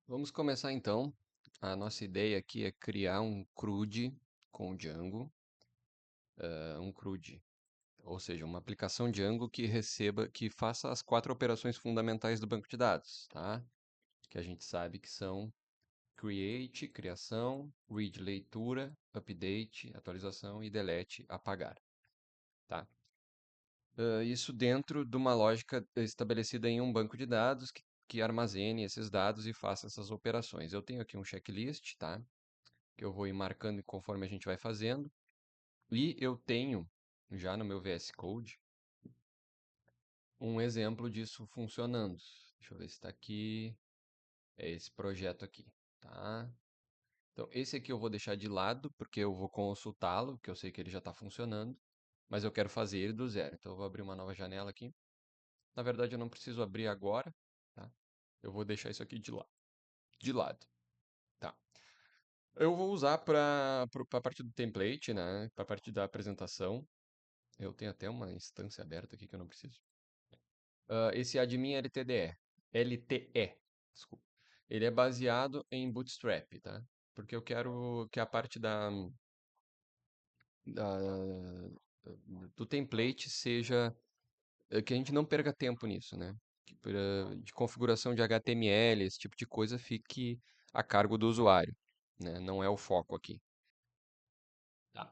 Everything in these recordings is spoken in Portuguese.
Vamos começar então. A nossa ideia aqui é criar um CRUD com Django, um CRUD, ou seja, uma aplicação Django que que faça as 4 operações fundamentais do banco de dados, tá? Que a gente sabe que são create, criação, read, leitura, update, atualização e delete, apagar, tá? Isso dentro de uma lógica estabelecida em um banco de dados que armazene esses dados e faça essas operações. Eu tenho aqui um checklist, tá? Que eu vou ir marcando conforme a gente vai fazendo. E eu tenho, já no meu VS Code, um exemplo disso funcionando. Deixa eu ver se está aqui. É esse projeto aqui, tá? Então, esse aqui eu vou deixar de lado, porque eu vou consultá-lo, que eu sei que ele já está funcionando, mas eu quero fazer ele do zero. Então, eu vou abrir uma nova janela aqui. Na verdade, eu não preciso abrir agora, tá? Eu vou deixar isso aqui de lado, tá? Eu vou usar para a parte do template, né? Para a parte da apresentação. Eu tenho até uma instância aberta aqui que eu não preciso. Esse admin LTE, desculpa. Ele é baseado em Bootstrap, tá? Porque eu quero que a parte da- do template seja que a gente não perca tempo nisso, né? De configuração de HTML, esse tipo de coisa fique a cargo do usuário, né? Não é o foco aqui. Tá.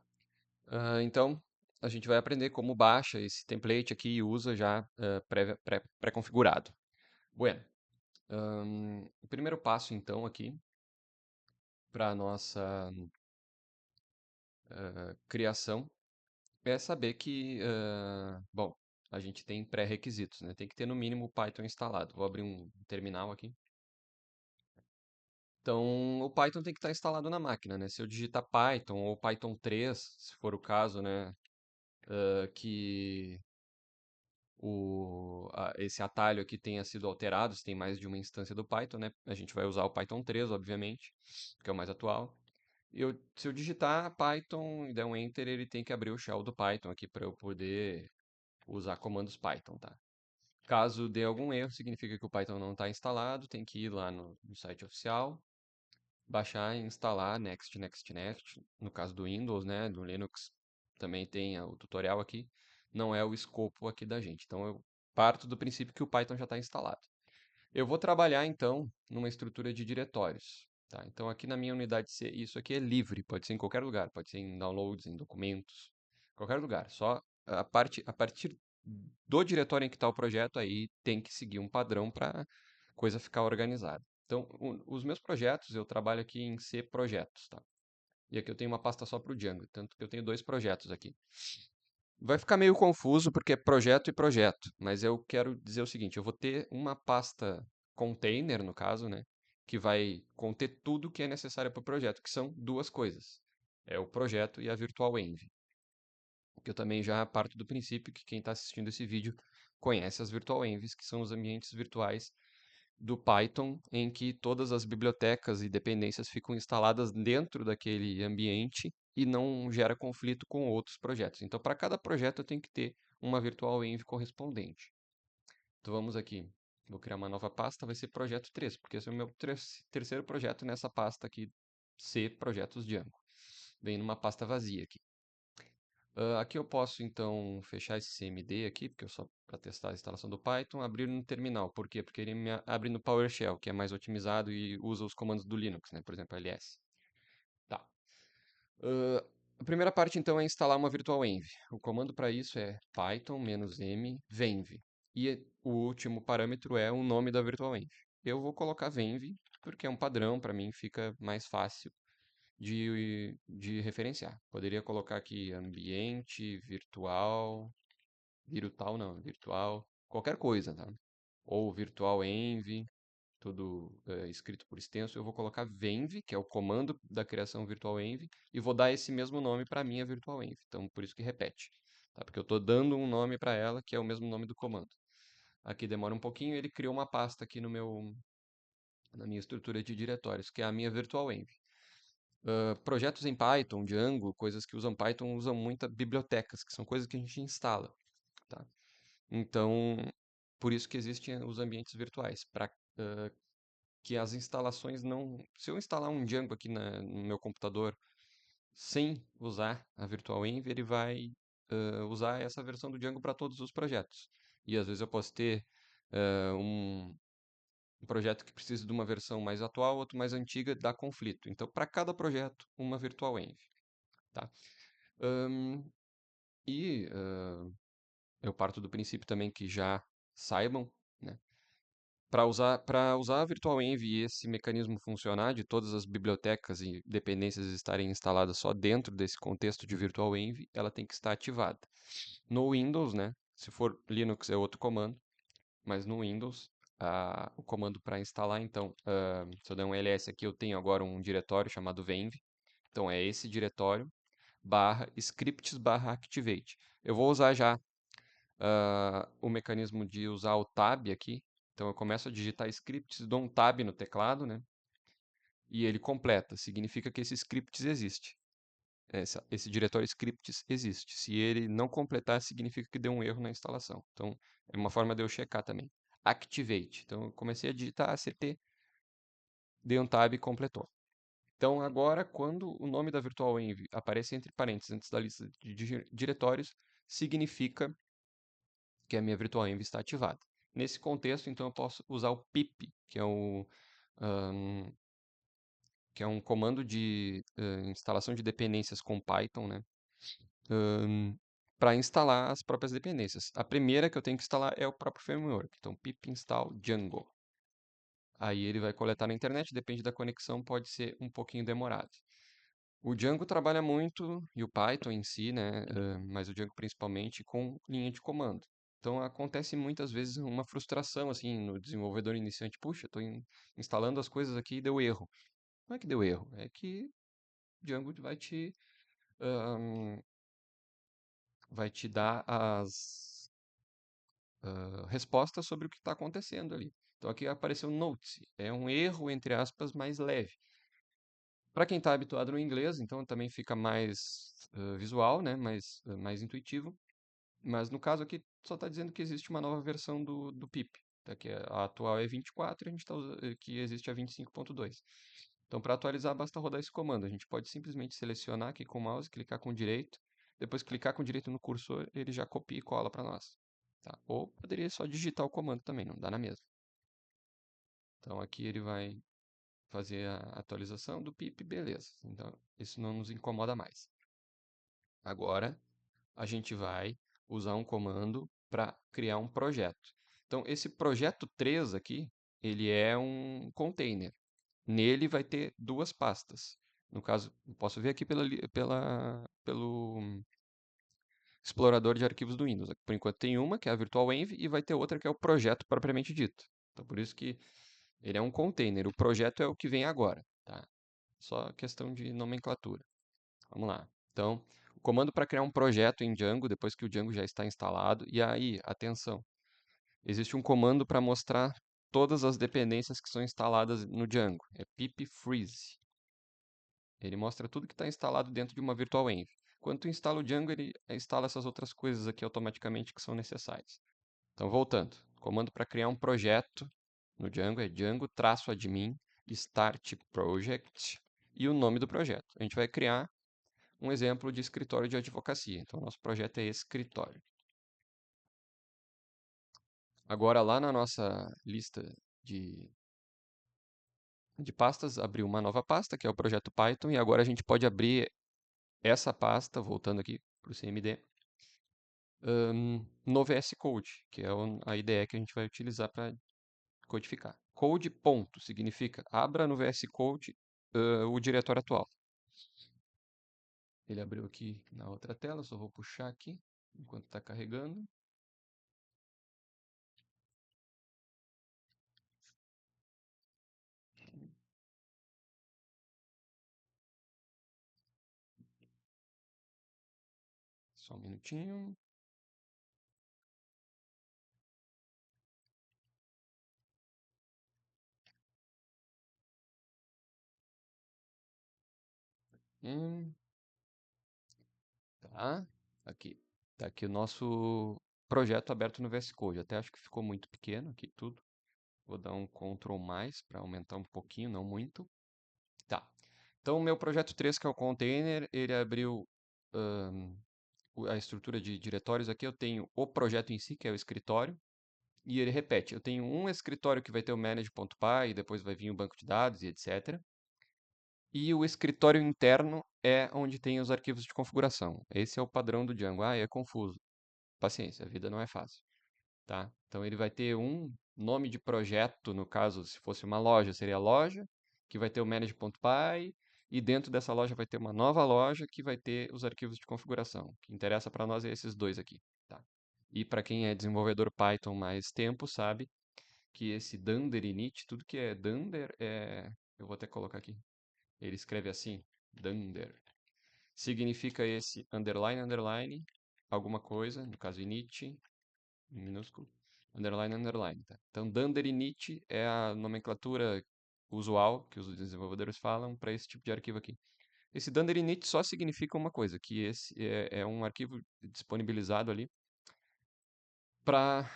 Então, a gente vai aprender como baixa esse template aqui e usa já pré-configurado. Bueno, o primeiro passo então aqui para a nossa criação é saber que, bom, a gente tem pré-requisitos, né? Tem que ter no mínimo o Python instalado. Vou abrir um terminal aqui. Então, o Python tem que estar instalado na máquina, né? Se eu digitar Python ou Python 3, se for o caso, né? Que esse atalho aqui tenha sido alterado, se tem mais de uma instância do Python, né? A gente vai usar o Python 3, obviamente, que é o mais atual. Se eu digitar Python e der um Enter, ele tem que abrir o shell do Python aqui para eu poder usar comandos Python, tá? Caso dê algum erro, significa que o Python não está instalado, tem que ir lá no site oficial, baixar e instalar next, next, next. No caso do Windows, né, do Linux, também tem o tutorial aqui. Não é o escopo aqui da gente. Então eu parto do princípio que o Python já está instalado. Eu vou trabalhar então numa estrutura de diretórios. Tá? Então aqui na minha unidade C, isso aqui é livre, pode ser em qualquer lugar, pode ser em downloads, em documentos, qualquer lugar. Só a partir do diretório em que está o projeto, aí tem que seguir um padrão para a coisa ficar organizada. Então, os meus projetos, eu trabalho aqui em C projetos, tá? E aqui eu tenho uma pasta só para o Django, tanto que eu tenho 2 projetos aqui. Vai ficar meio confuso porque é projeto e projeto, mas eu quero dizer o seguinte, eu vou ter uma pasta container, no caso, né, que vai conter tudo que é necessário para o projeto, que são 2 coisas. É o projeto e a virtual env. Que eu também já parto do princípio que quem está assistindo esse vídeo conhece as virtual envs, que são os ambientes virtuais do Python, em que todas as bibliotecas e dependências ficam instaladas dentro daquele ambiente e não gera conflito com outros projetos. Então, para cada projeto, eu tenho que ter uma virtual env correspondente. Então, vamos aqui. Vou criar uma nova pasta, vai ser projeto 3, porque esse é o meu terceiro projeto nessa pasta aqui, C Projetos Django. Vem numa pasta vazia aqui. Aqui eu posso então fechar esse CMD aqui, porque eu só para testar a instalação do Python, abrir no terminal. Por quê? Porque ele me abre no PowerShell, que é mais otimizado e usa os comandos do Linux, né? Por exemplo, ls. Tá. A primeira parte então é instalar uma virtual env. O comando para isso é python-m venv. E o último parâmetro é o nome da virtual env. Eu vou colocar venv, porque é um padrão, para mim fica mais fácil de referenciar. Poderia colocar aqui ambiente, virtual não, virtual, qualquer coisa, tá? Ou virtual env, tudo escrito por extenso. Eu vou colocar venv, que é o comando da criação virtual env, e vou dar esse mesmo nome para a minha virtual env. Então, por isso que repete, tá? Porque eu estou dando um nome para ela, que é o mesmo nome do comando. Aqui demora um pouquinho, ele criou uma pasta aqui na minha estrutura de diretórios, que é a minha virtual env. Projetos em Python, Django, coisas que usam Python, usam muitas bibliotecas, que são coisas que a gente instala, tá? Então, por isso que existem os ambientes virtuais, para que as instalações não. Se eu instalar um Django aqui no meu computador sem usar a Virtual Env, ele vai usar essa versão do Django para todos os projetos. E às vezes eu posso ter um projeto que precisa de uma versão mais atual, outro mais antiga, dá conflito. Então, para cada projeto, uma Virtual Env. Tá? Ahn, e eu parto do princípio também que já saibam, né? Para usar a Virtual Env e esse mecanismo funcionar, de todas as bibliotecas e dependências estarem instaladas só dentro desse contexto de Virtual Env, ela tem que estar ativada. No Windows, né? Se for Linux é outro comando, mas no Windows, o comando para instalar, então, se eu der um ls aqui, eu tenho agora um diretório chamado venv. Então é esse diretório barra scripts barra activate. Eu vou usar já o mecanismo de usar o tab aqui. Então eu começo a digitar scripts, dou um tab no teclado, né? E ele completa. Significa que esse scripts existe. Esse diretório scripts existe. Se ele não completar, significa que deu um erro na instalação. Então é uma forma de eu checar também. Activate. Então eu comecei a digitar ACT, dei um tab e completou. Então agora, quando o nome da virtual env aparece entre parênteses antes da lista de diretórios, significa que a minha virtual env está ativada. Nesse contexto, então, eu posso usar o pip, que é um comando de instalação de dependências com Python, né? Para instalar as próprias dependências. A primeira que eu tenho que instalar é o próprio framework. Então, pip install Django. Aí ele vai coletar na internet, depende da conexão, pode ser um pouquinho demorado. O Django trabalha muito, e o Python em si, né, mas o Django principalmente, com linha de comando. Então acontece muitas vezes uma frustração assim no desenvolvedor iniciante. Puxa, estou instalando as coisas aqui e deu erro. Não é que deu erro, é que Django vai te dar as respostas sobre o que está acontecendo ali. Então aqui apareceu notes, é um erro entre aspas mais leve. Para quem está habituado no inglês, então também fica mais visual, né? Mais intuitivo. Mas no caso aqui só está dizendo que existe uma nova versão do pip. Tá? Que a atual é 24 e a gente está usando que existe a 25.2. Então para atualizar basta rodar esse comando. A gente pode simplesmente selecionar aqui com o mouse, clicar com o direito, depois clicar com o direito no cursor, ele já copia e cola para nós. Tá? Ou poderia só digitar o comando também, não dá na mesma. Então aqui ele vai fazer a atualização do pip, beleza. Então, isso não nos incomoda mais. Agora, a gente vai usar um comando para criar um projeto. Então, esse projeto 3 aqui, ele é um container. Nele vai ter duas pastas. No caso, eu posso ver aqui pelo explorador de arquivos do Windows. Por enquanto tem uma, que é a virtual env, e vai ter outra que é o projeto propriamente dito. Então, por isso que ele é um container. O projeto é o que vem agora, tá? Só questão de nomenclatura. Vamos lá. Então, o comando para criar um projeto em Django, depois que o Django já está instalado. E aí, atenção, existe um comando para mostrar todas as dependências que são instaladas no Django. É pip freeze. Ele mostra tudo que está instalado dentro de uma virtual env. Quando tu instala o Django, ele instala essas outras coisas aqui automaticamente que são necessárias. Então, voltando. Comando para criar um projeto no Django é django-admin start project e o nome do projeto. A gente vai criar um exemplo de escritório de advocacia. Então, nosso projeto é escritório. Agora, lá na nossa lista de, de pastas, abriu uma nova pasta, que é o projeto Python, e agora a gente pode abrir essa pasta, voltando aqui para o CMD, no VS Code, que é a IDE que a gente vai utilizar para codificar. Code ponto significa abra no VS Code o diretório atual. Ele abriu aqui na outra tela, só vou puxar aqui enquanto está carregando. Só um minutinho. Hum, tá. Aqui. Tá aqui o nosso projeto aberto no VS Code. Até acho que ficou muito pequeno aqui tudo. Vou dar um Ctrl+, para aumentar um pouquinho, não muito. Tá. Então, o meu projeto 3, que é o container, ele abriu a estrutura de diretórios aqui. Eu tenho o projeto em si, que é o escritório, e ele repete. Eu tenho um escritório que vai ter o manage.py, e depois vai vir o banco de dados e etc. E o escritório interno é onde tem os arquivos de configuração. Esse é o padrão do Django. Ah, é confuso. Paciência, a vida não é fácil. Tá? Então ele vai ter um nome de projeto, no caso, se fosse uma loja, seria a loja, que vai ter o manage.py, e dentro dessa loja vai ter uma nova loja que vai ter os arquivos de configuração. O que interessa para nós é esses dois aqui. Tá? E para quem é desenvolvedor Python mais tempo, sabe que esse dunder init, tudo que é dunder é... Eu vou até colocar aqui. Ele escreve assim, dunder. Significa esse underline, underline, alguma coisa, no caso init, em minúsculo, underline, underline. Tá? Então, dunder init é a nomenclatura usual que os desenvolvedores falam para esse tipo de arquivo aqui. Esse dunder init só significa uma coisa, que esse é um arquivo disponibilizado ali para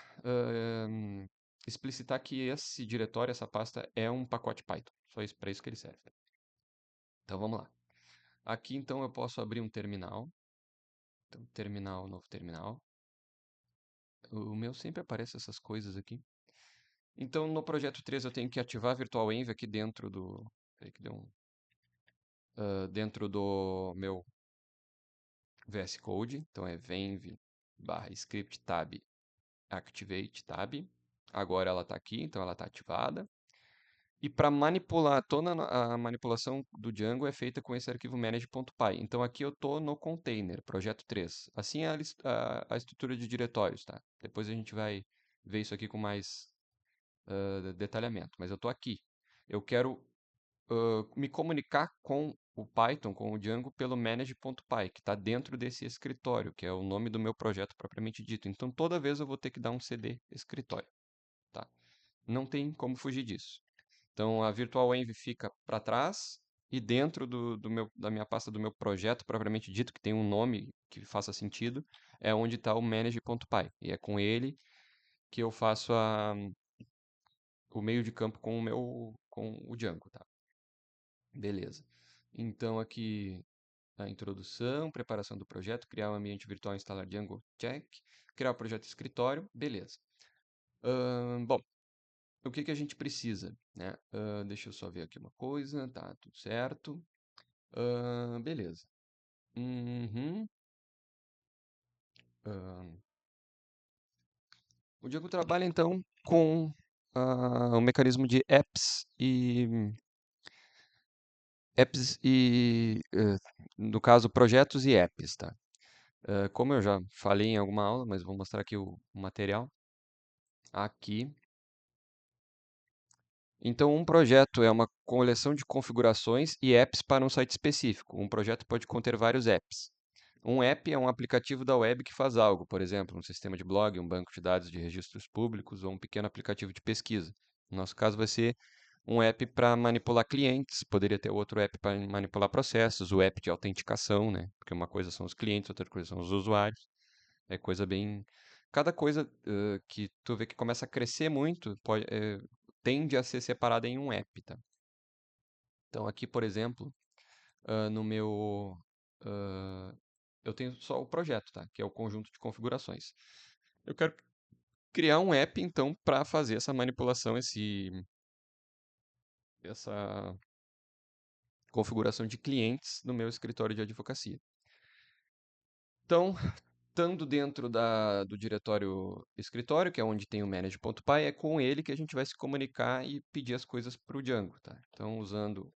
explicitar que esse diretório, essa pasta, é um pacote Python. Só isso, para isso que ele serve. Então, vamos lá. Aqui, então, eu posso abrir um terminal. Então, terminal, novo terminal. O meu sempre aparece essas coisas aqui. Então, no projeto 3, eu tenho que ativar a Virtual Env aqui dentro do... Peraí que deu dentro do meu VS Code. Então, é venv /script tab activate tab. Agora ela está aqui, então ela está ativada. E para manipular, toda a manipulação do Django é feita com esse arquivo manage.py. Então aqui eu estou no container, projeto 3. Assim é a estrutura de diretórios, tá? Depois a gente vai ver isso aqui com mais detalhamento. Mas eu estou aqui. Eu quero me comunicar com o Python, com o Django, pelo manage.py, que está dentro desse escritório, que é o nome do meu projeto propriamente dito. Então toda vez eu vou ter que dar um cd escritório, tá? Não tem como fugir disso. Então, a Virtual Env fica para trás e dentro da minha pasta do meu projeto, propriamente dito, que tem um nome que faça sentido, é onde está o manage.py. E é com ele que eu faço o meio de campo com o Django, tá? Beleza. Então, aqui a introdução, preparação do projeto, criar um ambiente virtual, instalar Django, check, criar o projeto escritório, beleza. Bom, o que a gente precisa, né? Deixa eu só ver aqui uma coisa, tá tudo certo. Beleza. Uhum. O Django trabalha então com o mecanismo de no caso, projetos e apps, tá? Como eu já falei em alguma aula, mas vou mostrar aqui o material. Aqui. Então, um projeto é uma coleção de configurações e apps para um site específico. Um projeto pode conter vários apps. Um app é um aplicativo da web que faz algo, por exemplo, um sistema de blog, um banco de dados de registros públicos ou um pequeno aplicativo de pesquisa. No nosso caso, vai ser um app para manipular clientes, poderia ter outro app para manipular processos, o app de autenticação, né? Porque uma coisa são os clientes, outra coisa são os usuários. É coisa bem. Cada coisa que tu vê que começa a crescer muito tende a ser separada em um app, tá? Então, aqui, por exemplo, no meu. ah, eu tenho só o projeto, tá? Que é o conjunto de configurações. Eu quero criar um app, então, para fazer essa manipulação, essa configuração de clientes no meu escritório de advocacia. Então, estando dentro do diretório escritório, que é onde tem o manage.py, é com ele que a gente vai se comunicar e pedir as coisas para o Django, tá? Então, usando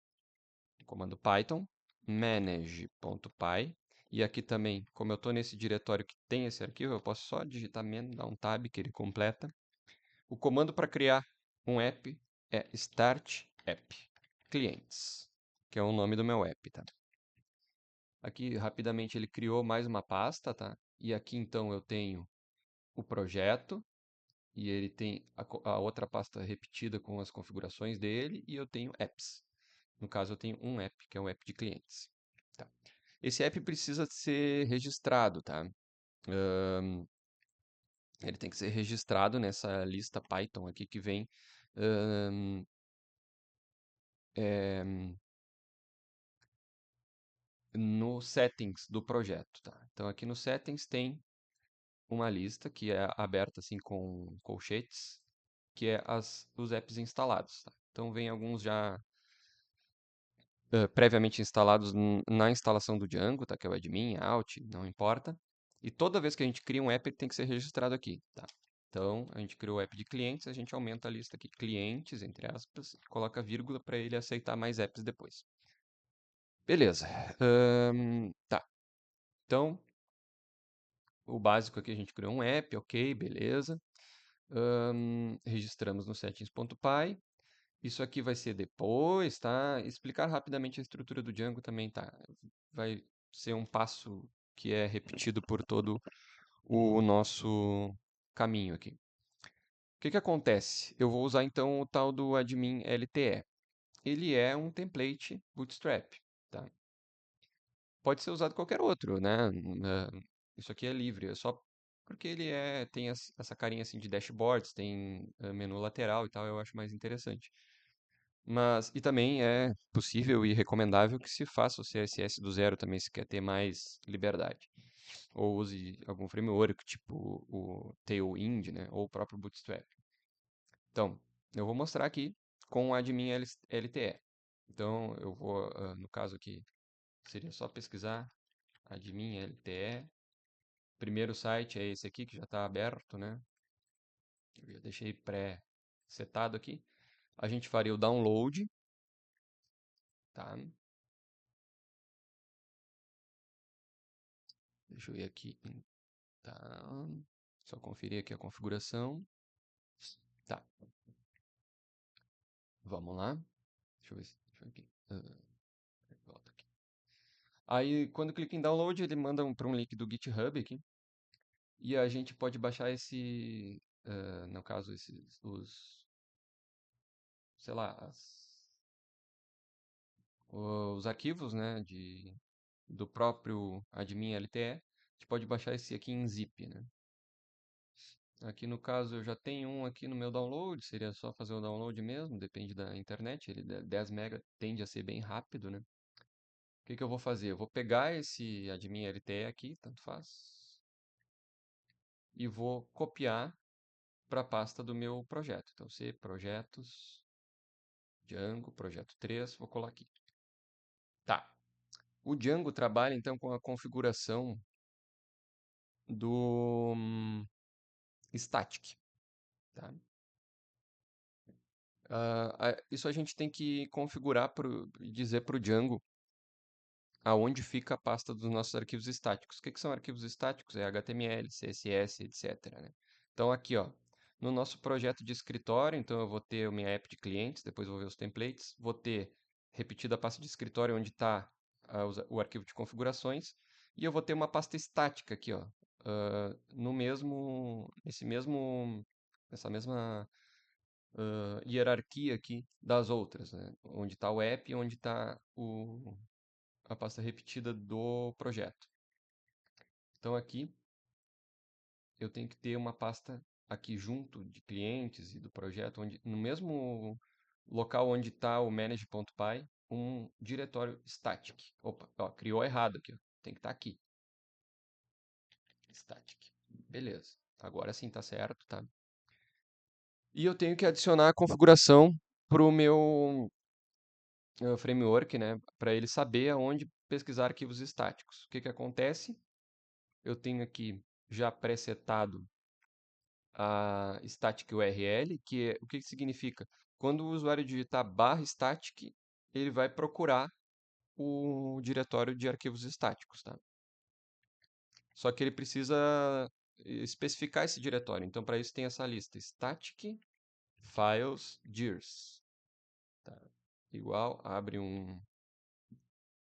o comando Python, manage.py, e aqui também, como eu estou nesse diretório que tem esse arquivo, eu posso só digitar man, dar um tab que ele completa. O comando para criar um app é start app clientes, que é o nome do meu app, tá? Aqui, rapidamente, ele criou mais uma pasta, tá? E aqui, então, eu tenho o projeto, e ele tem a outra pasta repetida com as configurações dele, e eu tenho apps. No caso, eu tenho um app, que é um app de clientes. Tá? Esse app precisa ser registrado, tá? Ele tem que ser registrado nessa lista Python aqui que vem ahn, é, no settings do projeto, tá? Então aqui no settings tem uma lista que é aberta assim com colchetes, que é os apps instalados, tá? Então vem alguns já previamente instalados na instalação do Django, tá? Que é o admin, alt, não importa. E toda vez que a gente cria um app, ele tem que ser registrado aqui, tá? Então, a gente criou o app de clientes, a gente aumenta a lista aqui, clientes, entre aspas, e coloca vírgula para ele aceitar mais apps depois. Beleza. Tá. Então, o básico aqui, a gente criou um app, ok, beleza. Registramos no settings.py. Isso aqui vai ser depois, tá? Explicar rapidamente a estrutura do Django também, tá? Vai ser um passo que é repetido por todo o nosso caminho aqui. O que que acontece? Eu vou usar então o tal do admin LTE. Ele é um template Bootstrap, tá? Pode ser usado qualquer outro, né? Isso aqui é livre, é só porque ele tem essa carinha assim de dashboards, tem menu lateral e tal, eu acho mais interessante. E também é possível e recomendável que se faça o CSS do zero também, se quer ter mais liberdade. Ou use algum framework, tipo o Tailwind, né? Ou o próprio Bootstrap. Então, eu vou mostrar aqui com o admin LTE. Então, eu vou, no caso aqui, seria só pesquisar admin LTE. Primeiro site é esse aqui, que já está aberto, né? Eu já deixei pré-setado aqui. A gente faria o download, tá? Deixa eu ir aqui tá. Só conferir aqui a configuração. Tá. Vamos lá. Deixa eu ver se. Deixa eu aqui. Volta aqui. Aí, quando clica em download, ele manda para um link do GitHub aqui. E a gente pode baixar no caso, sei lá, os arquivos, né, do próprio admin LTE. A gente pode baixar esse aqui em zip, né? Aqui no caso eu já tenho um aqui no meu download, seria só fazer o download mesmo, depende da internet, ele 10 MB tende a ser bem rápido, né? O que que eu vou fazer? Eu vou pegar esse admin LTE aqui, tanto faz, e vou copiar para a pasta do meu projeto. Então, C, projetos, Django, projeto 3, vou colar aqui. Tá. O Django trabalha então com a configuração do static, tá? Isso a gente tem que configurar, dizer para o Django aonde fica a pasta dos nossos arquivos estáticos. O que que são arquivos estáticos? É HTML, CSS, etc, né? Então aqui, ó, no nosso projeto de escritório, então eu vou ter a minha app de clientes, depois vou ver os templates, vou ter repetida a pasta de escritório onde está o arquivo de configurações, e eu vou ter uma pasta estática aqui, ó, nessa mesma hierarquia aqui das outras, né? Onde está o app e onde está a pasta repetida do projeto. Então aqui eu tenho que ter uma pasta aqui junto de clientes e do projeto, no mesmo local onde está o manage.py, um diretório static. Opa, ó, criou errado aqui, ó. Tem que estar aqui. Static. Beleza. Agora sim está certo, tá? E eu tenho que adicionar a configuração para o meu framework, né? Para ele saber aonde pesquisar arquivos estáticos. O que que acontece? Eu tenho aqui já pré-setado a static URL, o que que significa? Quando o usuário digitar /static, ele vai procurar o diretório de arquivos estáticos, tá? Só que ele precisa especificar esse diretório. Então, para isso tem essa lista, static files dirs, tá? Igual, abre um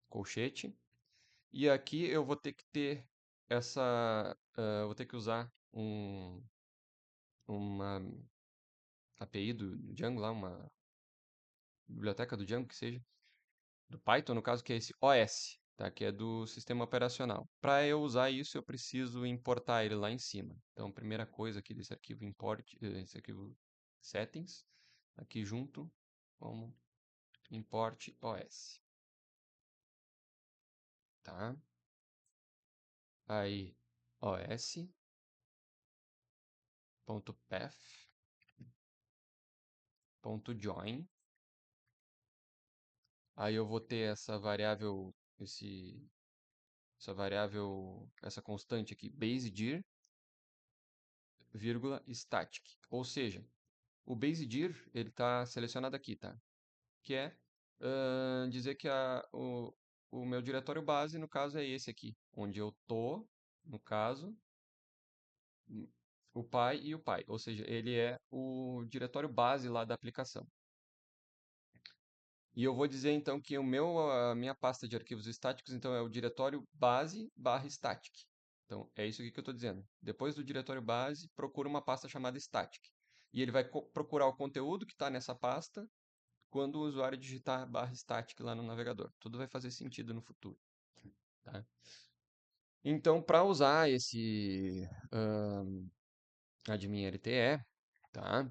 colchete. E aqui eu vou ter que ter vou ter que usar uma API do Django lá, uma biblioteca do Django que seja, do Python, no caso, que é esse OS, tá? Que é do sistema operacional. Para eu usar isso, eu preciso importar ele lá em cima. Então, a primeira coisa aqui desse arquivo import, esse arquivo settings, aqui junto como import OS, tá? Aí os.path.join. Aí eu vou ter essa variável, essa constante aqui, basedir, vírgula, static. Ou seja, o basedir, ele está selecionado aqui, tá? Que é dizer que o meu diretório base, no caso, é esse aqui, onde eu tô, no caso, o pai e o pai. Ou seja, ele é o diretório base lá da aplicação. E eu vou dizer então que a minha pasta de arquivos estáticos então é o diretório base barra static. Então é isso aqui que eu estou dizendo. Depois do diretório base, procura uma pasta chamada static. E ele vai procurar o conteúdo que está nessa pasta quando o usuário digitar barra static lá no navegador. Tudo vai fazer sentido no futuro. Tá? Então, para usar esse admin LTE, tá?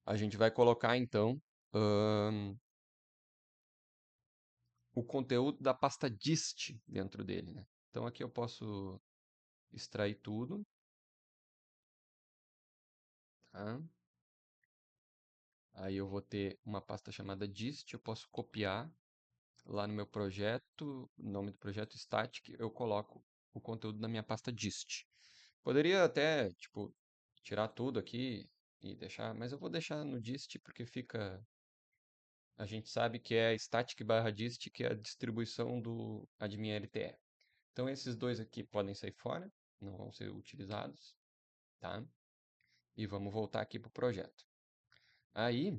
A gente vai colocar então o conteúdo da pasta dist dentro dele, né? Então aqui eu posso extrair tudo, tá? Aí eu vou ter uma pasta chamada dist, eu posso copiar lá no meu projeto, nome do projeto static, eu coloco o conteúdo na minha pasta dist. Poderia até, tipo, tirar tudo aqui e deixar, mas eu vou deixar no dist porque fica, a gente sabe que é static barra dist, que é a distribuição do admin LTE. Então esses dois aqui podem sair fora, não vão ser utilizados, tá? E vamos voltar aqui para o projeto. Aí,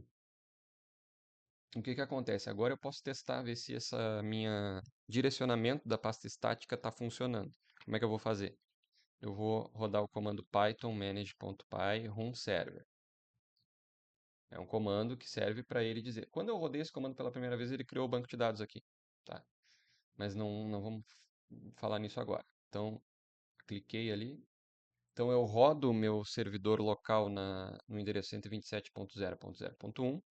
o que que acontece? Agora eu posso testar, ver se essa minha direcionamento da pasta estática está funcionando. Como é que eu vou fazer? Eu vou rodar o comando python manage.py run server. É um comando que serve para ele dizer. Quando eu rodei esse comando pela primeira vez, ele criou o banco de dados aqui, tá? Mas não vamos falar nisso agora. Então, cliquei ali. Então, eu rodo o meu servidor local no endereço 127.0.0.1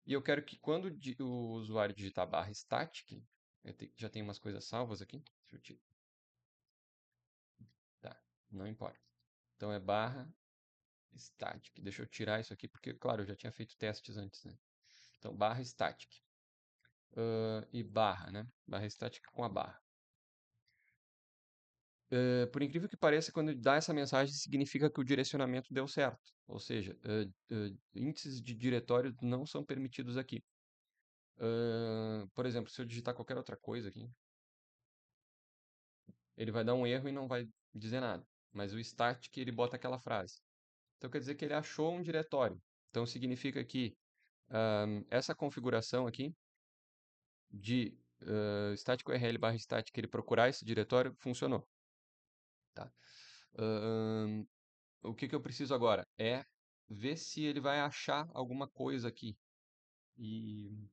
e eu quero que quando o usuário digitar barra static, já tem umas coisas salvas aqui. Deixa eu tirar. Tá, não importa. Então, é barra static. Deixa eu tirar isso aqui, porque, claro, eu já tinha feito testes antes, né? Então, barra static. E barra, né? Barra static com a barra. Por incrível que pareça, quando dá essa mensagem, significa que o direcionamento deu certo. Ou seja, índices de diretório não são permitidos aqui. Por exemplo, se eu digitar qualquer outra coisa aqui, ele vai dar um erro e não vai dizer nada. Mas o static, ele bota aquela frase. Então quer dizer que ele achou um diretório. Então significa que essa configuração aqui de static URL barra static, ele procurar esse diretório, funcionou. Tá? O que eu preciso agora é ver se ele vai achar alguma coisa aqui. E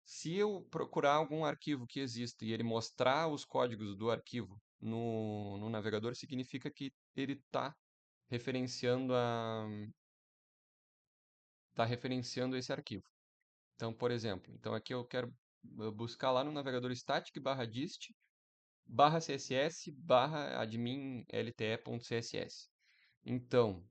se eu procurar algum arquivo que exista e ele mostrar os códigos do arquivo no navegador, significa que ele está referenciando referenciando esse arquivo. Então, por exemplo, então aqui eu quero buscar lá no navegador static barra dist barra css barra admin lte.css. Então,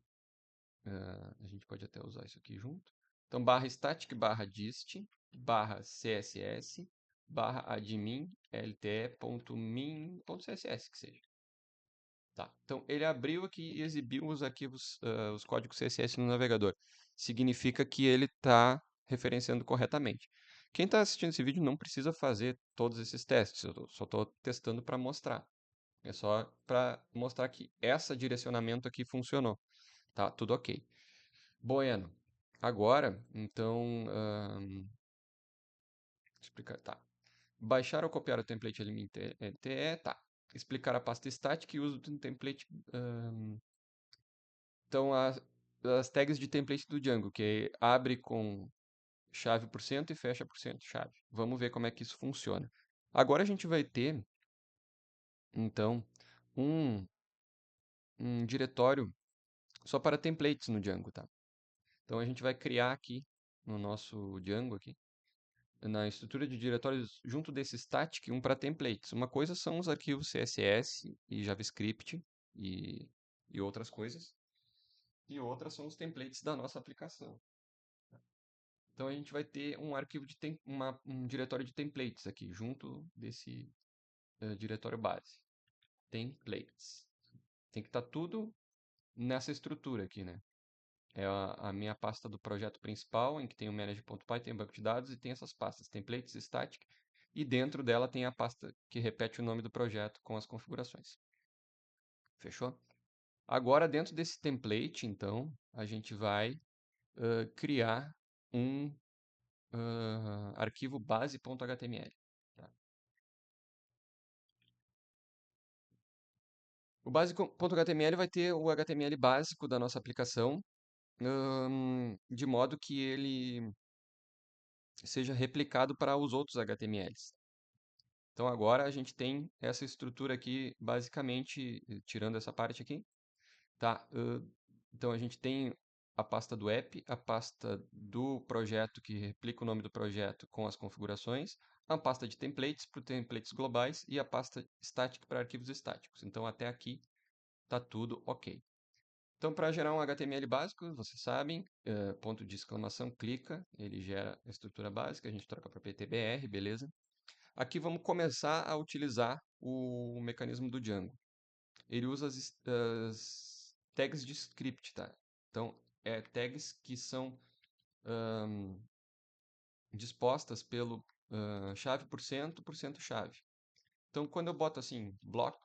a gente pode até usar isso aqui junto. Então, barra static barra dist barra css barra admin lte.min.css, que seja. Tá. Então, ele abriu aqui e exibiu os arquivos, os códigos CSS no navegador. Significa que ele está referenciando corretamente. Quem está assistindo esse vídeo não precisa fazer todos esses testes, eu só estou testando para mostrar. É só para mostrar que esse direcionamento aqui funcionou. Tá, tudo ok. Bueno, agora, então, explicar, tá. Baixar ou copiar o template LTE, tá. Explicar a pasta static e uso do template. Então, as tags de template do Django, que abre com chave por cento e fecha por cento chave. Vamos ver como é que isso funciona. Agora a gente vai ter, então, um um diretório só para templates no Django, tá? Então a gente vai criar aqui no nosso Django aqui, na estrutura de diretórios junto desse static, um para templates. Uma coisa são os arquivos CSS e JavaScript e, e outras coisas. E outras são os templates da nossa aplicação. Então a gente vai ter um arquivo de um diretório de templates aqui, junto desse diretório base. Templates. Tem que estar tudo nessa estrutura aqui, né? É a minha pasta do projeto principal, em que tem o manage.py, tem o banco de dados e tem essas pastas, templates, static, e dentro dela tem a pasta que repete o nome do projeto com as configurações. Fechou? Agora, dentro desse template, então, a gente vai criar um arquivo base.html. Tá? O base.html vai ter o HTML básico da nossa aplicação, de modo que ele seja replicado para os outros HTMLs. Então agora a gente tem essa estrutura aqui, basicamente, tirando essa parte aqui, tá? Então a gente tem a pasta do app, a pasta do projeto que replica o nome do projeto com as configurações, a pasta de templates para templates globais e a pasta static para arquivos estáticos. Então até aqui tá tudo ok. Então para gerar um HTML básico, vocês sabem, ponto de exclamação, clica, ele gera a estrutura básica, a gente troca para PTBR, beleza? Aqui vamos começar a utilizar o mecanismo do Django. Ele usa as tags de script, tá? Então, tags que são dispostas pelo chave por cento chave. Então, quando eu boto assim, block,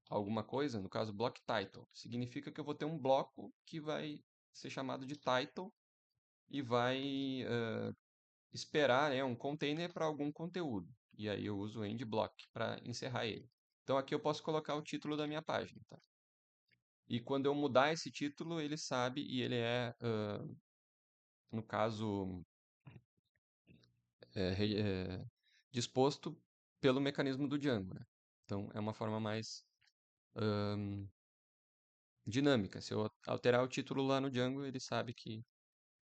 alguma coisa, no caso block title, significa que eu vou ter um bloco que vai ser chamado de title e vai esperar, né, um container para algum conteúdo. E aí eu uso o end block para encerrar ele. Então aqui eu posso colocar o título da minha página, tá? E quando eu mudar esse título, ele sabe e ele no caso, disposto pelo mecanismo do Django, né? Então é uma forma mais dinâmica. Se eu alterar o título lá no Django, ele sabe que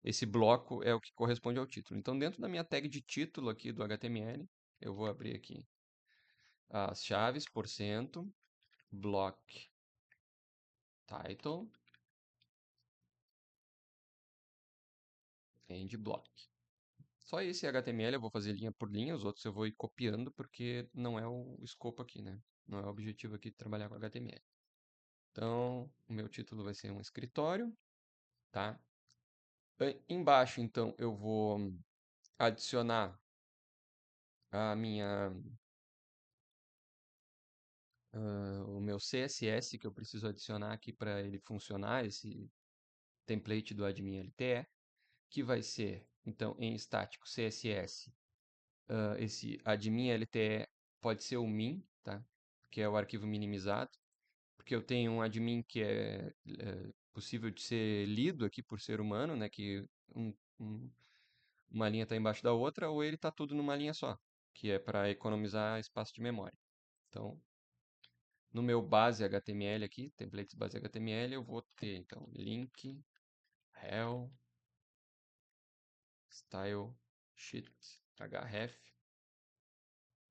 esse bloco é o que corresponde ao título. Então dentro da minha tag de título aqui do HTML, eu vou abrir aqui as chaves, porcento, block title, end block. Só esse HTML eu vou fazer linha por linha, os outros eu vou ir copiando porque não é o escopo aqui, né? Não é o objetivo aqui de trabalhar com HTML. Então, o meu título vai ser um escritório, tá? Embaixo, então, eu vou adicionar a o meu CSS que eu preciso adicionar aqui para ele funcionar, esse template do admin LTE, que vai ser, então, em estático CSS, esse admin LTE pode ser o min, tá? Que é o arquivo minimizado, porque eu tenho um admin que é possível de ser lido aqui por ser humano, né? Que uma linha está embaixo da outra, ou ele está tudo numa linha só, que é para economizar espaço de memória. Então, no meu base HTML aqui, templates base HTML, eu vou ter, então, link, rel, style, sheet, href,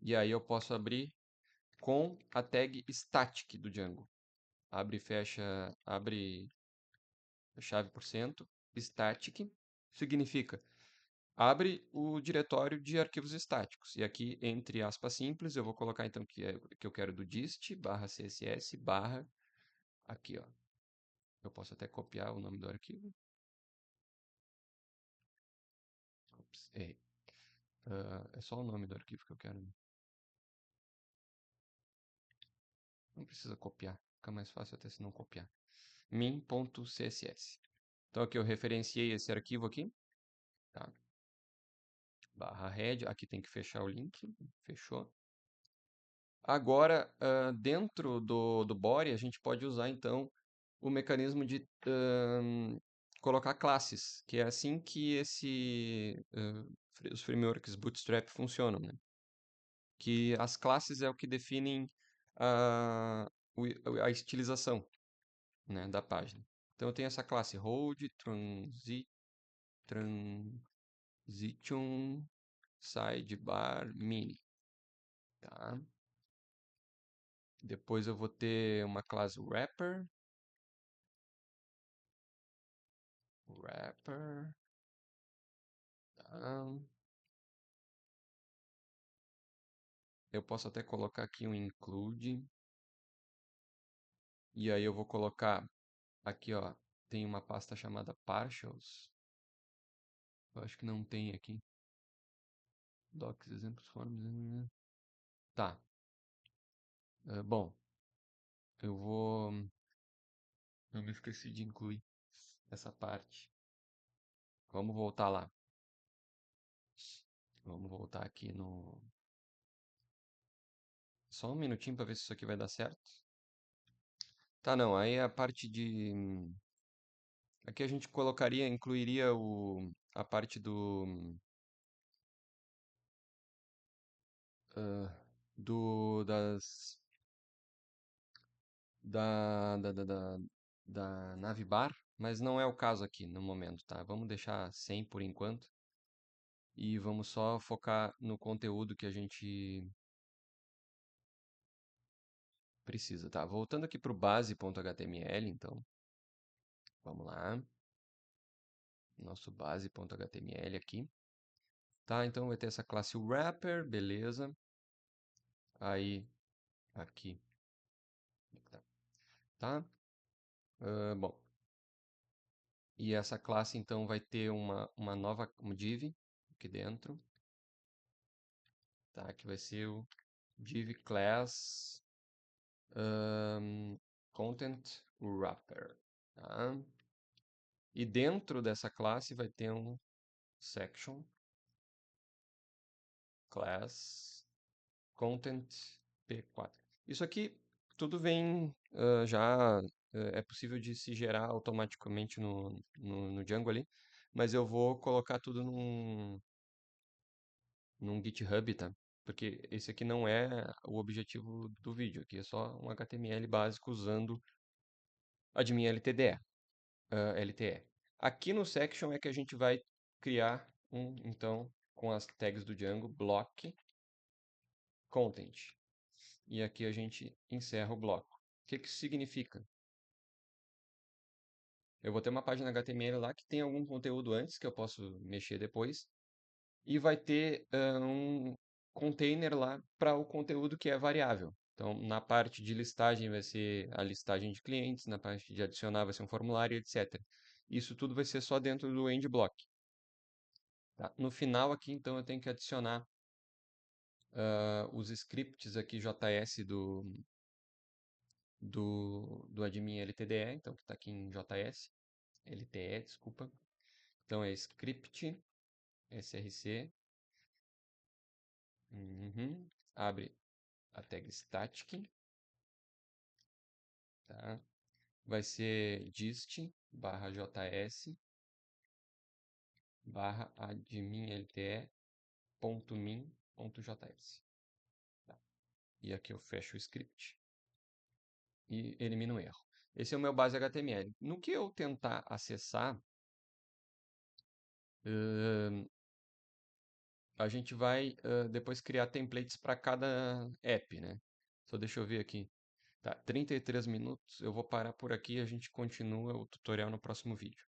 e aí eu posso abrir com a tag static do Django. Abre e fecha, abre a chave por cento, static, significa abre o diretório de arquivos estáticos. E aqui, entre aspas simples, eu vou colocar então que eu quero do dist, barra css, barra, aqui ó. Eu posso até copiar o nome do arquivo. Ops, errei. É só o nome do arquivo que eu quero. Não precisa copiar, fica mais fácil até se não copiar. min.css. Então aqui eu referenciei esse arquivo aqui, tá? Barra head, aqui tem que fechar o link, fechou. Agora, dentro do body, a gente pode usar então o mecanismo de colocar classes, que é assim que os frameworks Bootstrap funcionam, né? Que as classes é o que definem a estilização, né, da página. Então eu tenho essa classe hold, transition, sidebar, mini, tá? Depois eu vou ter uma classe wrapper, tá? Eu posso até colocar aqui um include. E aí eu vou colocar aqui, ó, tem uma pasta chamada partials. Eu acho que não tem aqui. Docs, exemplos, forms. Tá. Bom, eu vou. Eu me esqueci de incluir essa parte. Vamos voltar lá. Vamos voltar aqui no. Só um minutinho para ver se isso aqui vai dar certo. Tá, não. Aí a parte de. Aqui a gente colocaria, incluiria a parte ah, das da Navibar, mas não é o caso aqui no momento, tá? Vamos deixar sem por enquanto e vamos só focar no conteúdo que a gente precisa, tá? Voltando aqui para o base.html, então, vamos lá, nosso base.html aqui, tá? Então vai ter essa classe wrapper, beleza? Aí, aqui, tá? Bom, e essa classe então vai ter uma nova div aqui dentro, tá? Que vai ser o div class content wrapper, tá? E dentro dessa classe vai ter um section class content p4. Isso aqui tudo vem já é possível de se gerar automaticamente no Django ali, mas eu vou colocar tudo num GitHub, tá? Porque esse aqui não é o objetivo do vídeo, aqui é só um HTML básico usando admin LTDE, LTE. Aqui no section é que a gente vai criar então, com as tags do Django, block content. E aqui a gente encerra o bloco. O que que isso significa? Eu vou ter uma página HTML lá que tem algum conteúdo antes, que eu posso mexer depois, e vai ter um container lá para o conteúdo que é variável. Então, na parte de listagem vai ser a listagem de clientes, na parte de adicionar vai ser um formulário, etc. Isso tudo vai ser só dentro do endblock. Tá? No final aqui, então, eu tenho que adicionar os scripts aqui JS do admin LTDE, então que está aqui em JS, LTE, desculpa. Então é script, src, abre a tag static, tá? Vai ser dist barra js barra admin lte.min.js. Tá? E aqui eu fecho o script e elimino o erro. Esse é o meu base HTML. No que eu tentar acessar, a gente vai depois criar templates para cada app, né? Só deixa eu ver aqui. Tá, 33 minutos. Eu vou parar por aqui e a gente continua o tutorial no próximo vídeo.